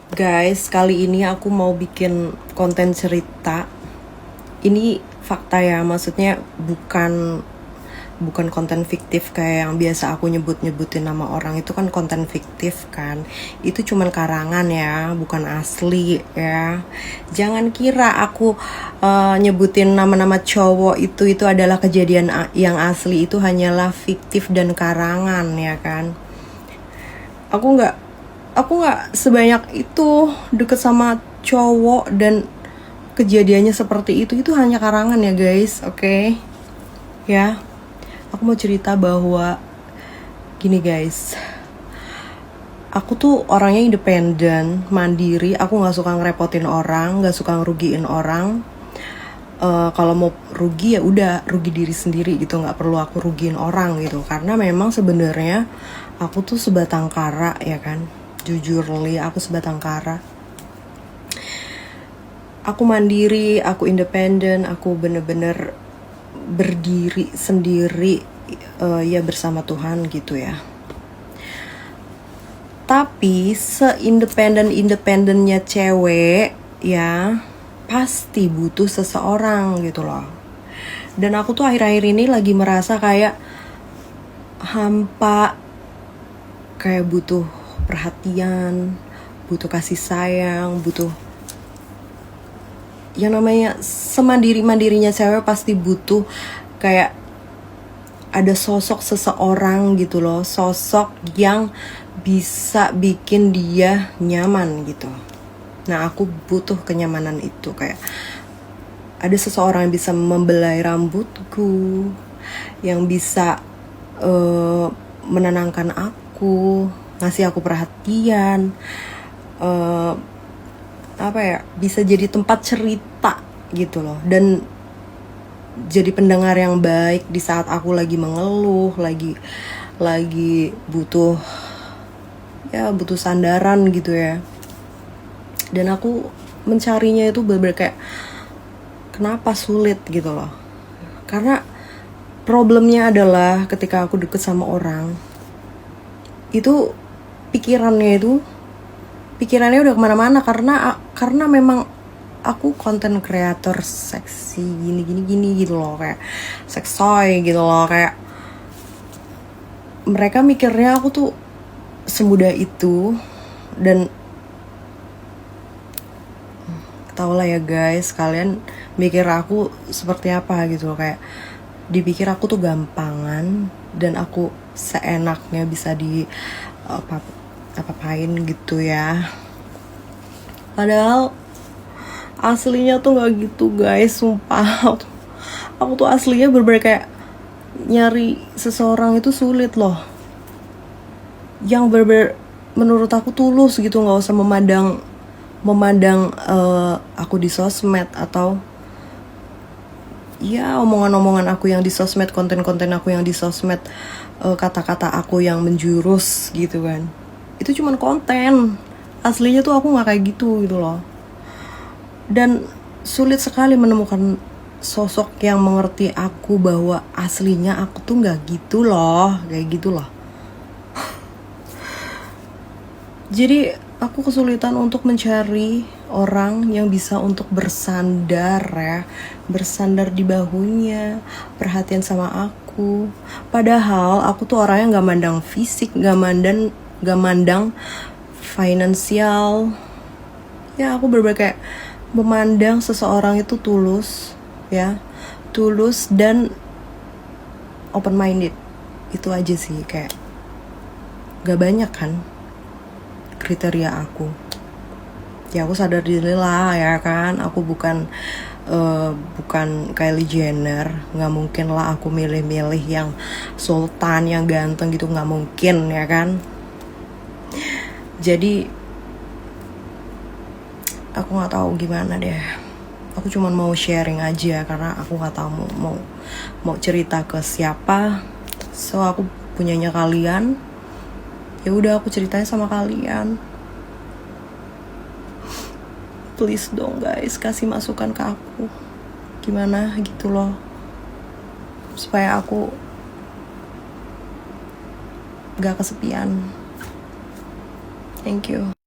Guys, kali ini aku mau bikin konten cerita. Ini fakta ya, maksudnya bukan konten fiktif kayak yang biasa aku nyebutin nama orang. Itu kan konten fiktif kan. Itu cuman karangan ya, bukan asli ya. Jangan kira aku nyebutin nama-nama cowok itu adalah kejadian yang asli. Itu hanyalah fiktif dan karangan ya kan. Aku nggak sebanyak itu deket sama cowok, dan kejadiannya seperti itu hanya karangan ya guys, oke? Ya, aku mau cerita bahwa gini guys, aku tuh orangnya independen, mandiri. Aku nggak suka ngerepotin orang, nggak suka ngerugiin orang. Kalau mau rugi ya udah rugi diri sendiri gitu, nggak perlu aku rugiin orang gitu. Karena memang sebenarnya aku tuh sebatang kara ya kan. Jujur li, aku sebatang kara. Aku mandiri, aku independen, aku bener-bener berdiri sendiri ya bersama Tuhan gitu ya. Tapi seindependen-independennya cewek ya pasti butuh seseorang gitu loh. Dan aku tuh akhir-akhir ini lagi merasa kayak hampa, kayak butuh perhatian, butuh kasih sayang, butuh yang namanya semandiri-mandirinya cewek pasti butuh kayak ada sosok seseorang gitu loh, sosok yang bisa bikin dia nyaman gitu. Nah, aku butuh kenyamanan itu, kayak ada seseorang yang bisa membelai rambutku, yang bisa menenangkan aku, ngasih aku perhatian, bisa jadi tempat cerita gitu loh, dan jadi pendengar yang baik di saat aku lagi mengeluh, lagi butuh sandaran gitu ya. Dan aku mencarinya itu bener-bener kayak kenapa sulit gitu loh. Karena problemnya adalah ketika aku deket sama orang itu pikirannya udah kemana-mana, karena memang aku konten kreator seksi gini gitu loh, kayak seksoy gitu loh, kayak mereka mikirnya aku tuh semudah itu. Dan tau lah ya guys, kalian mikir aku seperti apa gitu loh, kayak dipikir aku tuh gampangan dan aku seenaknya bisa di apa-apain gitu ya. Padahal aslinya tuh nggak gitu guys, sumpah. Aku tuh aslinya bener-bener kayak nyari seseorang itu sulit loh, yang bener-bener menurut aku tulus gitu, nggak usah memandang aku di sosmed atau ya omongan-omongan aku yang di sosmed, konten-konten aku yang di sosmed, kata-kata aku yang menjurus gitu kan. Itu cuman konten, aslinya tuh aku nggak kayak gitu loh. Dan sulit sekali menemukan sosok yang mengerti aku bahwa aslinya aku tuh nggak gitu loh, kayak gitu loh. Jadi aku kesulitan untuk mencari orang yang bisa untuk bersandar di bahunya, perhatian sama aku. Padahal aku tuh orangnya nggak mandang fisik, nggak mandang finansial. Ya aku bener-bener kayak memandang seseorang itu tulus dan open minded. Itu aja sih, kayak gak banyak kan kriteria aku. Ya aku sadar diri lah ya kan, aku bukan Kylie Jenner, nggak mungkin lah aku milih-milih yang sultan, yang ganteng gitu, nggak mungkin ya kan. Jadi aku nggak tahu gimana deh. Aku cuma mau sharing aja karena aku nggak tahu mau cerita ke siapa. So aku punyanya kalian. Ya udah, aku ceritain sama kalian. Please dong guys, kasih masukan ke aku. Gimana gitu loh, supaya aku gak kesepian. Thank you.